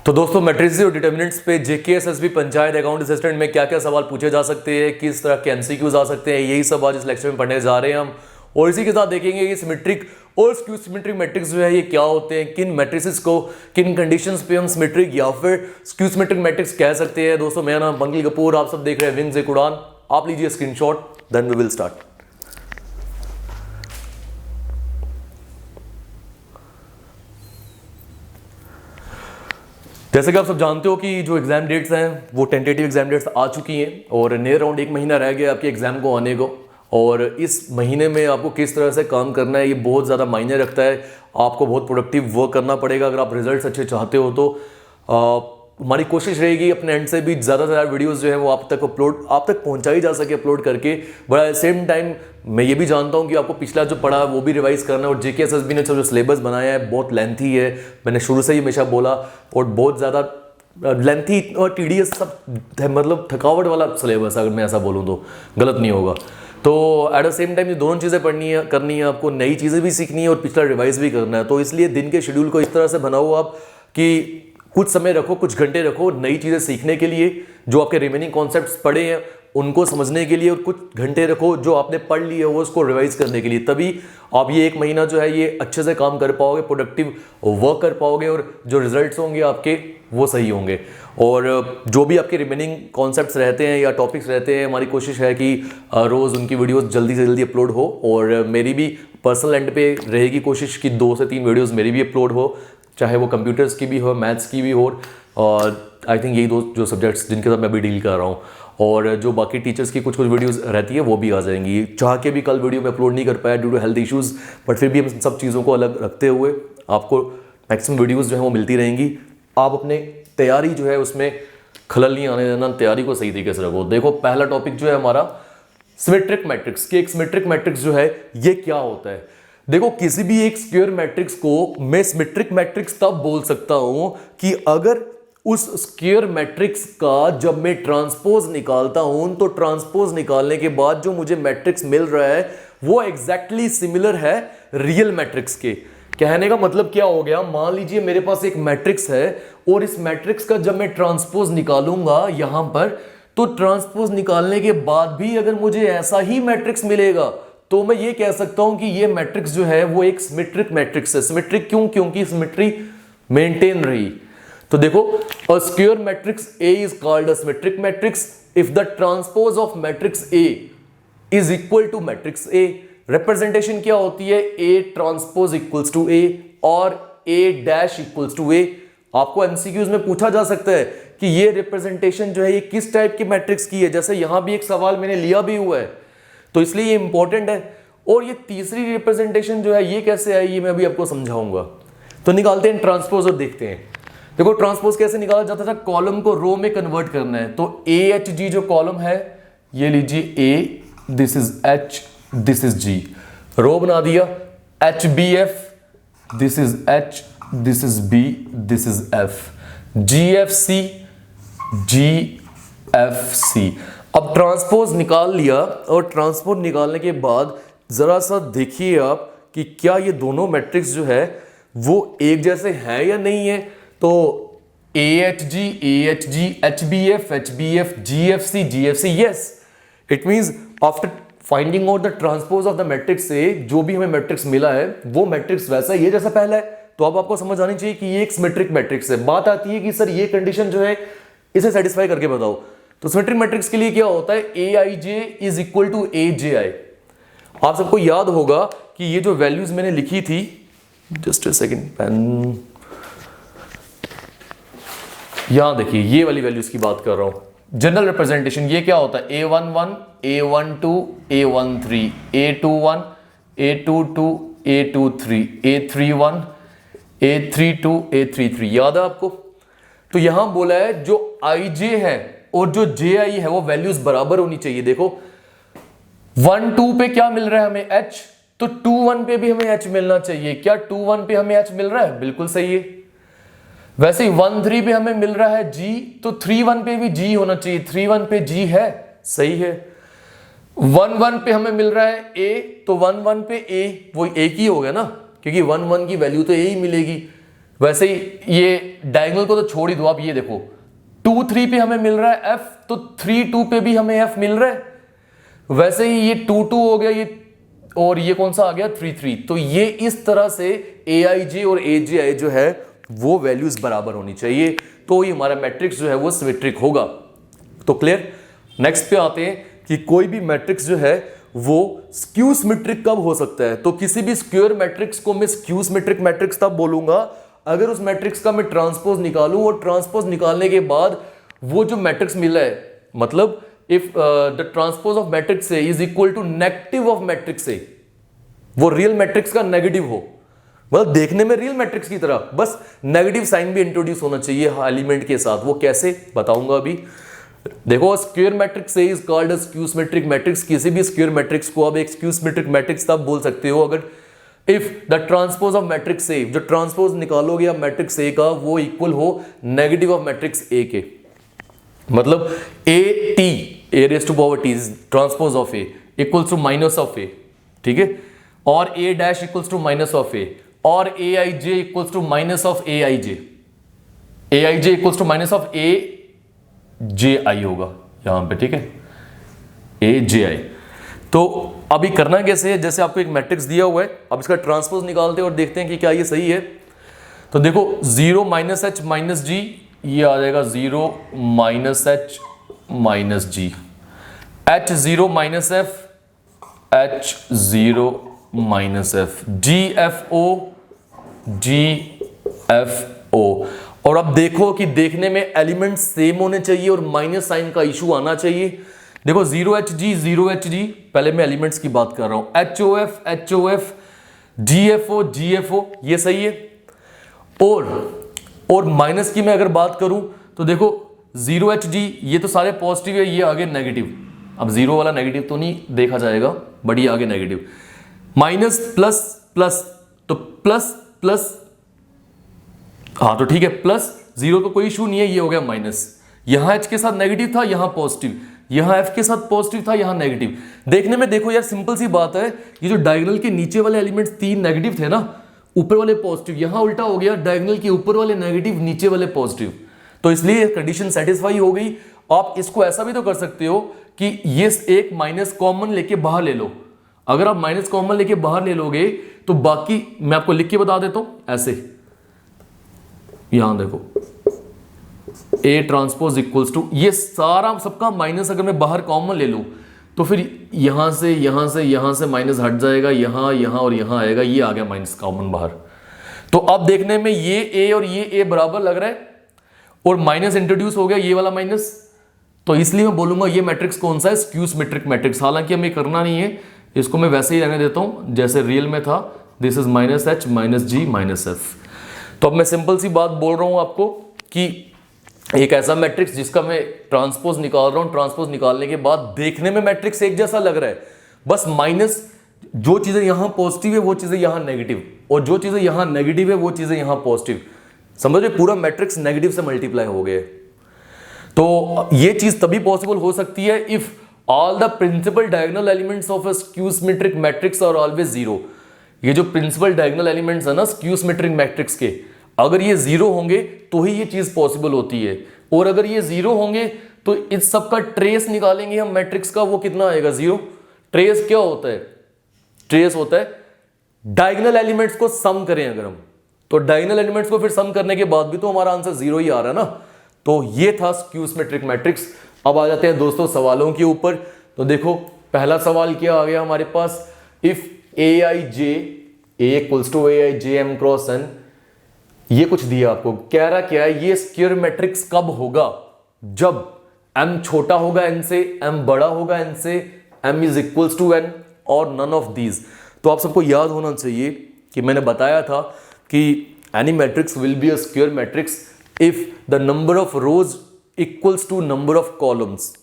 तो दोस्तों मैट्रिसेस और डिटर्मिनेंट्स पे जेकेएसएसबी पंचायत अकाउंट असिस्टेंट में क्या क्या सवाल पूछे जा सकते हैं, किस तरह के एमसीक्यूज आ सकते हैं, यही सब आज इस लेक्चर में पढ़ने जा रहे हैं हम। और इसी के साथ देखेंगे कि सिमेट्रिक और स्क्यू सिमेट्रिक मैट्रिक्स जो है ये क्या होते हैं, किन मैट्रिसेस को किन कंडीशंस पे हम सिमेट्रिक या फिर स्क्यू सिमेट्रिक मैट्रिक्स कह सकते हैं। दोस्तों मेरा नाम पंकज कपूर, आप सब देख रहे हैं विंग्स एक उड़ान। आप लीजिए screenshot, then we will start. जैसे कि आप सब जानते हो कि जो एग्जाम डेट्स हैं वो टेंटेटिव एग्जाम डेट्स आ चुकी हैं और नियर अराउंड 1 महीना रह गया आपके एग्जाम को आने को। और इस महीने में आपको किस तरह से काम करना है ये बहुत ज़्यादा मायने रखता है। आपको बहुत प्रोडक्टिव वर्क करना पड़ेगा अगर आप रिजल्ट्स अच्छे चाहते हो तो। हमारी कोशिश रहेगी अपने एंड से भी ज़्यादा से ज़्यादा वीडियोस जो है वो आप तक पहुंचाई जा सके अपलोड करके। But at the same time मैं ये भी जानता हूँ कि आपको पिछला जो पढ़ा है वो भी रिवाइज करना है। और जेकेएसएसबी ने जो सिलेबस बनाया है बहुत लेंथी है, मैंने शुरू से ही हमेशा बोला, और बहुत ज़्यादा लेंथी और टीडीएस सब मतलब थकावट वाला सिलेबस, अगर मैं ऐसा बोलूँ तो गलत नहीं होगा। तो एट द सेम टाइम ये दोनों चीज़ें पढ़नी है, करनी है, आपको नई चीज़ें भी सीखनी है और पिछला रिवाइज भी करना है। तो इसलिए दिन के शेड्यूल को इस तरह से बनाओ आप कि कुछ समय रखो, कुछ घंटे रखो नई चीज़ें सीखने के लिए, जो आपके रिमेनिंग कॉन्सेप्ट्स पढ़े हैं उनको समझने के लिए, और कुछ घंटे रखो जो आपने पढ़ लिया वो उसको रिवाइज करने के लिए। तभी आप ये 1 महीना जो है ये अच्छे से काम कर पाओगे, प्रोडक्टिव वर्क कर पाओगे और जो रिजल्ट्स होंगे आपके वो सही होंगे। और जो भी आपके रिमेनिंग कॉन्सेप्ट्स रहते हैं या टॉपिक्स रहते हैं, हमारी कोशिश है कि रोज़ उनकी वीडियोस जल्दी से जल्दी अपलोड हो। और मेरी भी पर्सनल एंड पे रहेगी कोशिश कि 2 से 3 वीडियोस मेरी भी अपलोड हो, चाहे वो कंप्यूटर्स की भी हो, मैथ्स की भी हो। और आई थिंक यही 2 जो सब्जेक्ट्स जिनके साथ मैं अभी डील कर रहा हूँ। और जो बाकी टीचर्स की कुछ वीडियोस रहती है वो भी आ जाएंगी। चाह के भी कल वीडियो में अपलोड नहीं कर पाया due to health issues, but फिर भी हम सब चीज़ों को अलग रखते हुए आपको मैक्सिमम वीडियोज़ जो है वो मिलती रहेंगी। आप अपने तैयारी जो है उसमें खलल नहीं आने देना, तैयारी को सही तरीके से रखो। देखो पहला टॉपिक जो है हमारा सिमेट्रिक मैट्रिक्स कि एक सिमेट्रिक मैट्रिक्स जो है ये क्या होता है। देखो किसी भी एक स्क्वायर मैट्रिक्स को मैं सिमेट्रिक मैट्रिक्स तब बोल सकता हूं कि अगर उस स्क्वायर मैट्रिक्स का जब मैं ट्रांसपोज निकालता हूं तो ट्रांसपोज निकालने के बाद जो मुझे मैट्रिक्स मिल रहा है वो एग्जैक्टली सिमिलर है रियल मैट्रिक्स के। कहने का मतलब क्या हो गया, मान लीजिए मेरे पास एक मैट्रिक्स है और इस मैट्रिक्स का जब मैं ट्रांसपोज निकालूंगा यहां पर, तो ट्रांसपोज निकालने के बाद भी अगर मुझे ऐसा ही मैट्रिक्स मिलेगा तो मैं ये कह सकता हूं कि ये मैट्रिक्स जो है वो एक सिमेट्रिक मैट्रिक्स है। सिमेट्रिक क्यों? क्योंकि सिमेट्री मेंटेन रही। तो देखो a square matrix A is called a symmetric matrix if the transpose of matrix A is equal to matrix A। Representation क्या होती है? A transpose equals to A और A dash equals to A। आपको MCQs में पूछा जा सकता है कि ये रिप्रेजेंटेशन जो है ये किस टाइप की मैट्रिक्स की है। जैसे यहां भी एक सवाल मैंने लिया भी हुआ है तो इसलिए ये इंपॉर्टेंट है। और ये तीसरी रिप्रेजेंटेशन जो है ये कैसे आई ये मैं अभी आपको समझाऊंगा। तो निकालते हैं ट्रांसपोज और देखते हैं। देखो ट्रांसपोज कैसे निकाला जाता था, कॉलम को रो में कन्वर्ट करना है। तो AHG जो कॉलम है ये लीजिए A, this is H, this is G, रो बना दिया। HBF, this is H, this is B, this is F, GFC, GFC। अब ट्रांसपोज निकाल लिया और ट्रांसपोज निकालने के बाद जरा सा देखिए आप कि क्या ये दोनों मैट्रिक्स जो है वो एक जैसे हैं या नहीं है। तो AHG, AHG, HBF, HBF, GFC, GFC, yes, it means after finding out the transpose of the matrix A, जो भी हमें मैट्रिक्स मिला है वो मैट्रिक्स वैसा ही है जैसा पहला है। तो अब आपको समझ आनी चाहिए कि ये एक सिमेट्रिक मैट्रिक्स है। बात आती है कि सर ये कंडीशन जो है इसे सेटिस्फाई करके बताओ। तो सिमेट्रिक मैट्रिक्स के लिए क्या होता है, AIJ is equal to AJI। आप सबको याद होगा कि ये जो वैल्यूज मैंने लिखी थी, जस्ट अ सेकंड पेन, यहां देखिए ये वाली वैल्यूज की बात कर रहा हूं। जनरल रिप्रेजेंटेशन ये क्या होता है, A11, A12, A13, A21, A22, A23, A31, A32, A33, याद है आपको। तो यहां बोला है जो IJ है और जो JI है वो वैल्यूज बराबर होनी चाहिए। देखो 1, 2 पे क्या मिल रहा है हमें H, तो 2, 1 पे भी हमें H मिलना चाहिए। क्या 2, 1 पे हमें H मिल रहा है? बिल्कुल सही है। वैसे ही 1, 3 पे हमें मिल रहा है G, तो 3, 1 पे भी G होना चाहिए। 3, 1 पे G है, सही है। 1, 1 पे हमें मिल रहा है A, तो 1, 1 पे A वो एक ही हो गया ना, क्योंकि 1, 1 की वैल्यू तो A ही मिलेगी। वैसे ही ये डायगोनल को तो छोड़ ही दो, आप ये देखो 2 3 पे हमें मिल रहा है एफ, तो 3 2 पे भी हमें एफ मिल रहा है। वैसे ही ये 2 2 हो गया ये, और ये कौन सा आ गया 3 3। तो ये इस तरह से ए आई जे और ए जे आई जो है वो वैल्यूज बराबर होनी चाहिए, तो ये हमारा मैट्रिक्स जो है वो सिमेट्रिक होगा। तो क्लियर। नेक्स्ट पे आते हैं कि कोई भी मैट्रिक्स जो है वो स्क्यू सिमेट्रिक कब हो सकता है। तो किसी भी स्क्वायर मैट्रिक्स को मैं स्क्यू सिमेट्रिक मैट्रिक्स तब बोलूंगा अगर उस मैट्रिक्स का मैं ट्रांसपोज निकालूं, और ट्रांसपोज निकालने के बाद वो जो मैट्रिक्स मिला है, मतलब if the transpose of matrix A is equal to negative of matrix A, वो रियल मैट्रिक्स का नेगेटिव हो, मतलब देखने में रियल मैट्रिक्स की तरह, बस नेगेटिव साइन भी इंट्रोड्यूस होना चाहिए एलिमेंट के साथ। वो कैसे बताऊंगा अभी। देखो square matrix A is called a skew symmetric matrix. किसी भी स्क्वायर मैट्रिक्स को आप एक स्क्यू सिमेट्रिक मैट्रिक्स तब बोल सकते हो अगर if the transpose of matrix ए, जो ट्रांसपोज निकालोगे आप मैट्रिक्स ए का, वो इक्वल हो नेगेटिव ऑफ मैट्रिक्स ए के। मतलब A T, A raise to power T transpose of A equals to minus of A, ठीक है, और A dash equals to minus of A, और A I J equals to minus of A I J, A I J equals to minus of A J I होगा यहां पे, ठीक है, ए J आई। तो अभी करना कैसे है, जैसे आपको एक मैट्रिक्स दिया हुआ है, अब इसका ट्रांसपोज निकालते हैं और देखते हैं कि क्या ये सही है। तो देखो 0 माइनस एच माइनस जी, ये आ जाएगा 0 minus H minus G, H 0 minus F, H 0 minus F, G F O, G F O. और अब देखो कि देखने में एलिमेंट सेम होने चाहिए और माइनस साइन का इशू आना चाहिए। देखो 0 HG, पहले मैं एलिमेंट्स की बात कर रहा हूं, HOF, GFO, ये सही है। और माइनस की मैं अगर बात करूं तो देखो 0 HG ये तो सारे पॉजिटिव है, ये आगे नेगेटिव। अब 0 वाला नेगेटिव तो नहीं देखा जाएगा, बट ये आगे नेगेटिव। माइनस प्लस प्लस, तो प्लस प्लस, हाँ तो ठीक है, प्लस 0 तो कोई इशू नहीं है, ये हो गया माइनस। यहां H के साथ नेगेटिव था, यहां पॉजिटिव, यहां F के साथ पॉजिटिव था, यहां नेगेटिव। देखने में देखो यार सिंपल सी बात है, ये जो डायगोनल के नीचे वाले एलिमेंट्स 3 नेगेटिव थे ना, ऊपर वाले पॉजिटिव, यहां उल्टा हो गया, डायगोनल के ऊपर वाले नेगेटिव, नीचे वाले पॉजिटिव। तो इसलिए कंडीशन सेटिस्फाई हो गई। आप इसको ऐसा भी तो कर सकते हो कि ये एक माइनस कॉमन लेके बाहर ले लो। अगर आप माइनस कॉमन लेके बाहर ले लोगे तो बाकी मैं आपको लिख के बता देता हूं ऐसे, यहां देखो ए ट्रांसपोज इक्वल्स टू, ये सारा सबका माइनस अगर मैं बाहर कॉमन ले लूं तो फिर यहां से माइनस हट जाएगा, यहां और यहां आएगा, ये आ गया माइनस कॉमन बाहर। तो अब देखने में ये ए और ये ए बराबर लग रहा है, और माइनस इंट्रोड्यूस हो गया, ये वाला माइनस। तो इसलिए मैं बोलूंगा ये मैट्रिक्स कौन सा है, स्क्यू सिमेट्रिक मैट्रिक्स। हालांकि हमें करना नहीं है, इसको मैं वैसे ही रहने देता हूं जैसे रियल में था, this is minus H minus G minus F. तो अब मैं सिंपल सी बात बोल रहा हूं आपको कि एक ऐसा मैट्रिक्स जिसका मैं ट्रांसपोज निकाल रहा हूं, ट्रांसपोज निकालने के बाद देखने में मैट्रिक्स एक जैसा लग रहा है, बस माइनस जो चीजें यहां पॉजिटिव है वो चीजें यहां नेगेटिव, और जो चीजें यहां नेगेटिव है वो चीजें यहां पॉजिटिव। समझो पूरा मैट्रिक्स नेगेटिव से मल्टीप्लाई हो गए। तो ये चीज तभी पॉसिबल हो सकती है if all the principal diagonal elements of a skew symmetric matrix are always zero. ये जो प्रिंसिपल डायगोनल एलिमेंट्स है ना स्क्यू सिमेट्रिक मैट्रिक्स के, अगर ये जीरो होंगे तो ही ये चीज पॉसिबल होती है। और अगर ये जीरो होंगे तो इस सब का ट्रेस निकालेंगे हम मैट्रिक्स का, वो कितना आएगा, जीरो। ट्रेस क्या होता है, ट्रेस होता है डायगोनल एलिमेंट्स को सम करें अगर हम, तो डायगोनल एलिमेंट्स को फिर सम करने के बाद भी तो हमारा आंसर जीरो ही आ रहा है ना। तो ये था स्क्यू सिमेट्रिक मैट्रिक्स। अब आ जाते हैं दोस्तों सवालों के ऊपर। तो देखो पहला सवाल क्या आ गया हमारे पास, if A I J A equals to A I J M cross N, ये कुछ दिया आपको, कह रहा क्या है, ये स्क्वायर मैट्रिक्स कब होगा, जब m छोटा होगा n से, m बड़ा होगा n से, m is equals to n और नन ऑफ दीज। तो आप सबको याद होना चाहिए कि मैंने बताया था कि any matrix will be a square matrix if the number of rows equals to number of columns.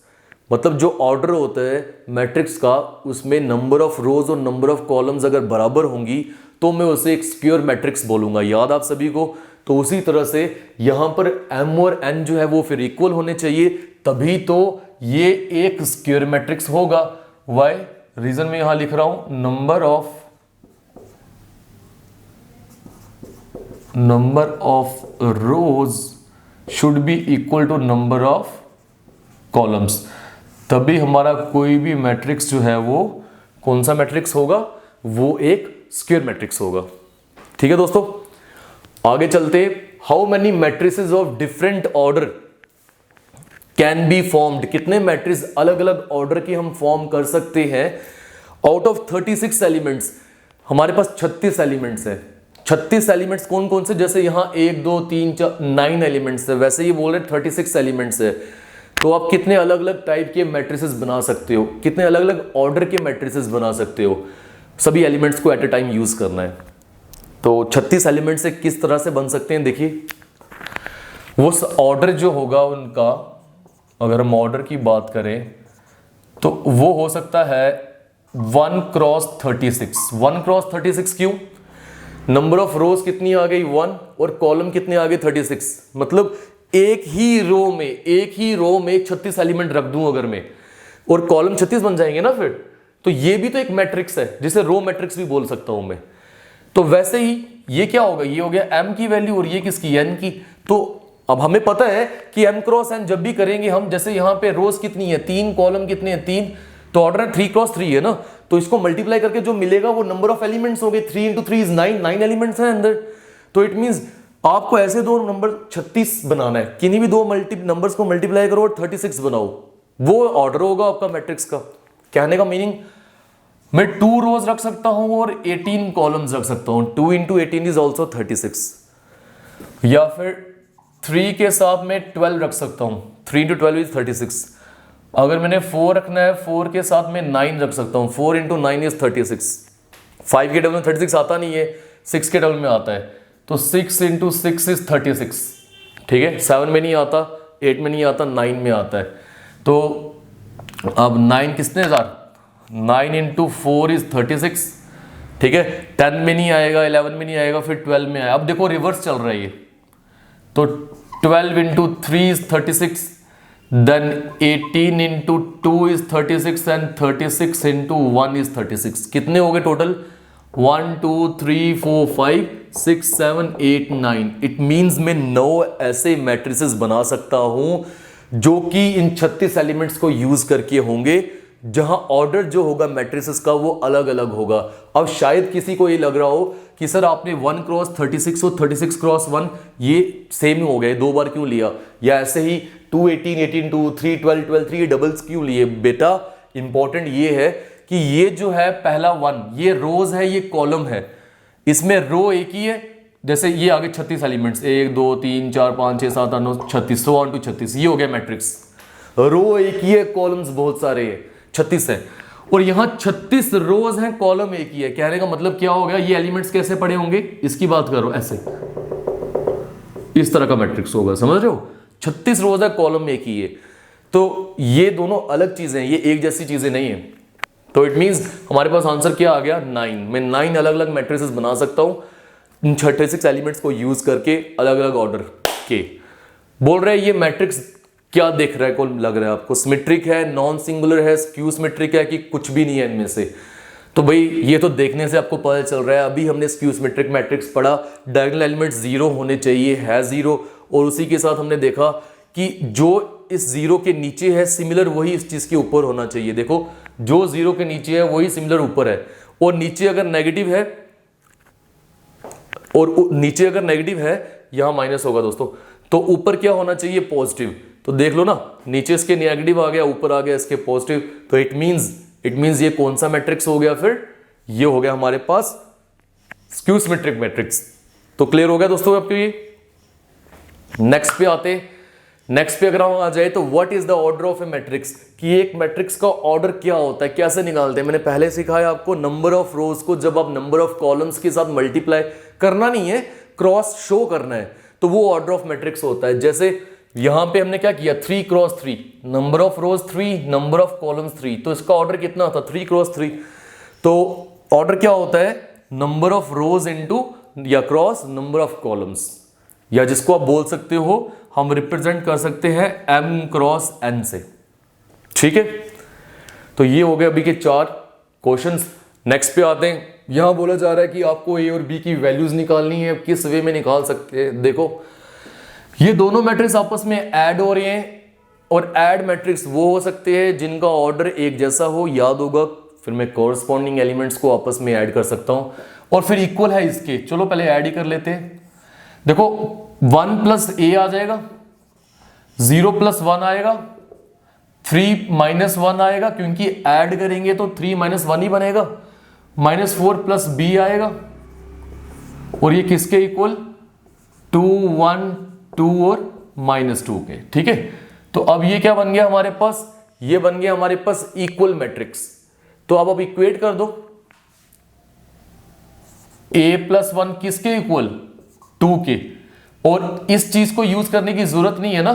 मतलब जो ऑर्डर होता है मैट्रिक्स का, उसमें नंबर ऑफ रोज और नंबर ऑफ कॉलम्स अगर बराबर होंगी तो मैं उसे एक स्क्वायर मैट्रिक्स बोलूंगा। याद आप सभी को। तो उसी तरह से यहां पर m और n जो है वो फिर इक्वल होने चाहिए, तभी तो ये एक स्क्वायर मैट्रिक्स होगा। वाई रीजन में यहां लिख रहा हूं, number of number of rows should be equal to number of columns, तभी हमारा कोई भी मैट्रिक्स जो है वो कौन सा मैट्रिक्स होगा, वो एक स्क्वायर मैट्रिक्स होगा। ठीक है दोस्तों, आगे चलते। How many matrices of different order can be formed, कितने मैट्रिक्स अलग अलग ऑर्डर के हम फॉर्म कर सकते हैं आउट ऑफ 36 एलिमेंट्स। हमारे पास 36 एलिमेंट्स है। 36 एलिमेंट्स कौन कौन से, जैसे यहां 1 2 3 4 9 एलिमेंट्स है, वैसे ये बोल रहे 36 एलिमेंट्स है। तो आप कितने अलग अलग टाइप के मैट्रिसेस बना सकते हो, कितने अलग अलग ऑर्डर के मैट्रिसेस बना सकते हो, सभी एलिमेंट्स को एट अ टाइम यूज करना है। तो 36 एलिमेंट से किस तरह से बन सकते हैं, देखिए वो ऑर्डर जो होगा उनका, अगर हम ऑर्डर की बात करें तो वो हो सकता है 1 क्रॉस 36। 1 क्रॉस 36 क्यों, नंबर ऑफ रोज कितनी आ गई 1 और कॉलम कितने आ गए 36, मतलब एक ही रो में 36 एलिमेंट रख दूं अगर मैं, और कॉलम 36 बन जाएंगे ना फिर, तो ये भी तो एक मैट्रिक्स है जिसे रो मैट्रिक्स भी बोल सकता हूं मैं। तो वैसे ही ये क्या होगा, ये हो गया m की वैल्यू और ये किसकी, n की। तो अब हमें पता है कि m क्रॉस n जब भी करेंगे हम, जैसे यहां पे रोज कितनी है 3, कॉलम कितने हैं 3, तो ऑर्डर 3 क्रॉस 3 है ना, तो इसको मल्टीप्लाई करके जो मिलेगा वो नंबर ऑफ एलिमेंट्स हो गए। 3 इंटू 3 इज 9 एलिमेंट्स हैं अंदर। तो इट मींस आपको ऐसे दो नंबर 36 बनाना है, किन्हीं भी दो नंबर्स को मल्टीप्लाई करो और 36 बनाओ, वो ऑर्डर होगा आपका मैट्रिक्स का। कहने का मीनिंग, मैं 2 रोज रख सकता हूं और 18 कॉलम्स रख सकता हूं। 2 इंटू 18 इज ऑल्सो 36। या फिर 3 के साथ में 12 रख सकता हूं, 3 इंटू 12 इज 36। अगर मैंने 4 रखना है, 4 के साथ में 9 रख सकता हूं, 4 इंटू 9 इज 36। 5 के टेबल में 36 आता नहीं है, 6 के टेबल में आता है, तो 6 इंटू 6 इज 36। ठीक है, 7 में नहीं आता, 8 में नहीं आता, 9 में आता है। तो अब 9 किसने 9 इंटू 4 इज 36। ठीक है, 10 में नहीं आएगा, 11 में नहीं आएगा, फिर 12 में आया। अब देखो रिवर्स चल रहा है ये, तो 12 into 3 is 36, then 18 into 2 is 36 and 36 into 1 is 36। कितने हो गए टोटल, 1 2 3 4 5 6 7 8 9। इट मीन्स मैं 9 ऐसे मैट्रिसेस बना सकता हूं जो कि इन 36 एलिमेंट्स को यूज करके होंगे, जहां ऑर्डर जो होगा मैट्रिसेस का वो अलग अलग होगा। अब शायद किसी को ये लग रहा हो कि सर आपने 1 क्रॉस 36 और 36 क्रॉस 1 ये सेम ही हो गए, 2 बार क्यों लिया, या ऐसे ही 2 18 18 2 3 12 12 3 डबल्स क्यों लिए। बेटा इंपॉर्टेंट ये है कि ये जो है पहला 1 ये रोज है, ये कॉलम है, इसमें रो एक ही है। जैसे ये आगे 36 एलिमेंट्स 1 2 3 4 5 6 7 8 9 36, 1 2 36, ये हो गया मैट्रिक्स। रो एक ही है, कॉलम्स बहुत सारे हैं, 36 है, और यहां 36 रोज हैं, कॉलम एक ही है। कहने का मतलब क्या हो गया, ये एलिमेंट्स कैसे पड़े होंगे, इसकी बात करो, ऐसे इस तरह का मैट्रिक्स होगा, समझ रहे हो। 36 रोज है, कॉलम एक ही है। तो ये दोनों अलग चीजें हैं, ये एक जैसी चीजें नहीं है। तो इट मींस हमारे पास आंसर क्या आ गया, 9। मैं 9 अलग अलग मैट्रिसेस बना सकता हूं इन 36 एलिमेंट्स को यूज करके, अलग अलग ऑर्डर के। बोल रहे हैं ये मैट्रिक्स क्या देख रहा है, कौन लग रहा है आपको, सिमेट्रिक है, नॉन सिंगुलर है, स्क्यू सिमेट्रिक है, कि कुछ भी नहीं है इनमें से। तो भाई ये तो देखने से आपको पता चल रहा है। अभी हमने स्क्यू सिमेट्रिक मैट्रिक्स पढ़ा, डायगोनल एलिमेंट 0 होने चाहिए, है 0, और उसी के साथ हमने देखा कि जो इस 0 के नीचे है सिमिलर वही इस चीज के ऊपर होना चाहिए। देखो जो 0 के नीचे है वही सिमिलर ऊपर है, और नीचे अगर नेगेटिव है, और नीचे अगर नेगेटिव है यहां माइनस होगा दोस्तों, तो ऊपर क्या होना चाहिए, पॉजिटिव। तो देख लो ना, नीचे इसके नेगेटिव आ गया, ऊपर आ गया इसके पॉजिटिव, तो इट मींस ये कौन सा मैट्रिक्स हो गया, फिर ये हो गया हमारे पास स्क्यू सिमेट्रिक मैट्रिक्स। तो क्लियर हो गया दोस्तों आपको ये। नेक्स्ट पे आते हैं। नेक्स्ट पे अगर हम आ जाए तो what is the order of A matrix, कि एक मैट्रिक्स का ऑर्डर क्या होता है, कैसे निकालते हैं। मैंने पहले सिखाया आपको, नंबर ऑफ रोज को जब आप नंबर ऑफ कॉलम्स के साथ मल्टीप्लाई करना नहीं है, क्रॉस शो करना है, तो वो ऑर्डर ऑफ मैट्रिक्स होता है। जैसे यहां पे हमने क्या किया, 3 cross 3, number of rose 3, number of columns 3, तो इसका ऑर्डर कितना था, 3 क्रॉस 3। तो ऑर्डर क्या होता है, नंबर ऑफ रोज इनटू या क्रॉस नंबर ऑफ कॉलम्स, या जिसको आप बोल सकते हो, हम रिप्रेजेंट कर सकते हैं m क्रॉस n से। ठीक है, तो ये हो गए अभी के 4 क्वेश्चंस। नेक्स्ट पे आते हैं। यहाँ बोला जा रहा है कि आपको ए और बी की वैल्यूज निकालनी है। किस वे में निकाल सकते हैं? देखो, ये दोनों मैट्रिक्स आपस में ऐड हो रहे हैं, और ऐड मैट्रिक्स वो हो सकते हैं जिनका ऑर्डर एक जैसा हो। याद होगा, फिर मैं कॉरस्पॉन्डिंग एलिमेंट्स को आपस में ऐड कर सकता हूं, और फिर इक्वल है इसके। चलो पहले ऐड ही कर लेते हैं। देखो 1 प्लस ए आ जाएगा, 0 प्लस 1 आएगा, 3 माइनस 1 आएगा, क्योंकि ऐड करेंगे तो 3 माइनस 1 ही बनेगा, -4 प्लस बी आएगा, और ये किसके इक्वल? 2 1 2 और -2 के। ठीक है, तो अब ये क्या बन गया हमारे पास? ये बन गया हमारे पास इक्वल मैट्रिक्स। तो अब इक्वेट कर दो, a प्लस 1 किसके इक्वल? 2 के। और इस चीज को यूज करने की जरूरत नहीं है ना।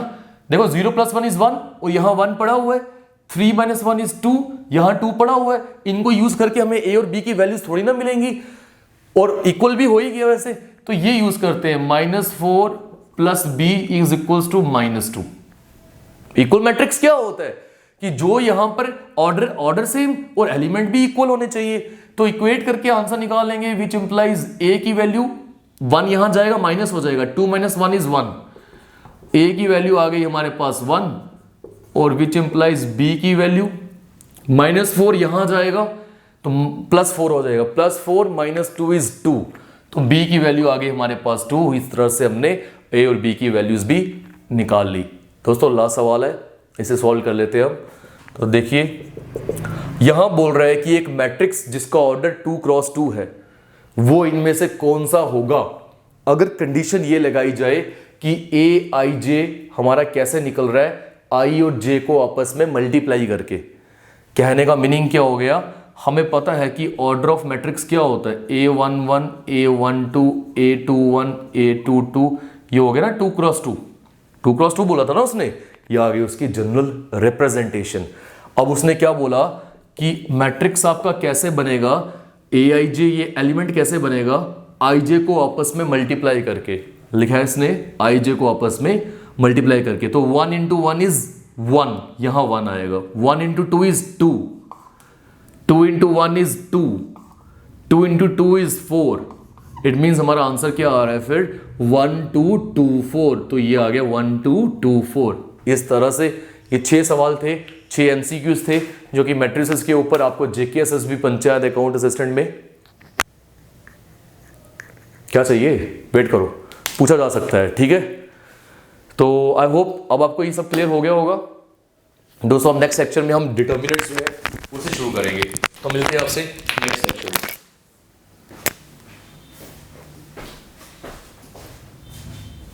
देखो 0 प्लस 1 इज 1, और यहां 1 पड़ा हुआ है, 3 माइनस 1 इज 2, यहां 2 पड़ा हुआ है। इनको यूज करके हमें a और b की वैल्यूज थोड़ी ना मिलेंगी, और इक्वल भी हो ही गया वैसे। तो ये यूज करते हैं, -4 plus b is equals to -2। Equal matrix क्या होता है कि जो यहां पर ऑर्डर सेम और एलिमेंट भी इक्वल होने चाहिए। तो इक्वेट करके आंसर निकाल लेंगे, विच इंप्लाइज a की वैल्यू 1 यहां जाएगा, माइनस हो जाएगा, 2 माइनस 1 इज 1, a की वैल्यू आ गई हमारे पास 1, और विच इंप्लाइज b की वैल्यू -4 यहां जाएगा तो +4 हो जाएगा, +4 -2 इज 2, तो b की वैल्यू आ गई हमारे पास 2। इस तरह से हमने a और b की वैल्यूज भी निकाल ली। दोस्तों लास्ट सवाल है, इसे सॉल्व कर लेते हैं हम। तो देखिए, यहां बोल रहा है कि एक मैट्रिक्स जिसका ऑर्डर 2 क्रॉस 2 है, वो इनमें से कौन सा होगा। अगर कंडीशन ये लगाई जाए कि ए आई जे हमारा कैसे निकल रहा है, आई और जे को आपस में मल्टीप्लाई करके। कहने का मीनिंग क्या हो गया, हमें पता है कि ऑर्डर ऑफ मैट्रिक्स क्या होता है, A11 A12 A21 A22, ये हो गया ना 2 क्रॉस 2। 2 क्रॉस 2 बोला था ना उसने, ये आ गई उसकी जनरल रिप्रेजेंटेशन। अब उसने क्या बोला कि मैट्रिक्स आपका कैसे बनेगा, ए आई जे ये एलिमेंट कैसे बनेगा, आई जे को आपस में मल्टीप्लाई करके। लिखा है इसने आई जे को आपस में मल्टीप्लाई करके। तो 1 इंटू 1 इज 1, यहां 1 आएगा, 1 into 2 is 2, 2 into 1 is 2, 2 into 2 is 4। It means हमारा आंसर क्या आ रहा है फिर, 1 2 2 4। तो ये आ गया 1 2 2 4। इस तरह से ये 6 सवाल थे, 6 एमसीक्यूज थे, जो कि मैट्रिसेस के ऊपर आपको जेकेएसएसबी पंचायत अकाउंट असिस्टेंट में क्या चाहिए, वेट करो, पूछा जा सकता है। ठीक है, तो आई होप अब आपको ये सब क्लियर हो गया होगा। दोस्तों अब नेक्स्ट सेक्शन में हम डिटर्मिनेंट्स जो है उसे शुरू करेंगे। तो मिलते हैं आपसे नेक्स्ट सेक्शन में।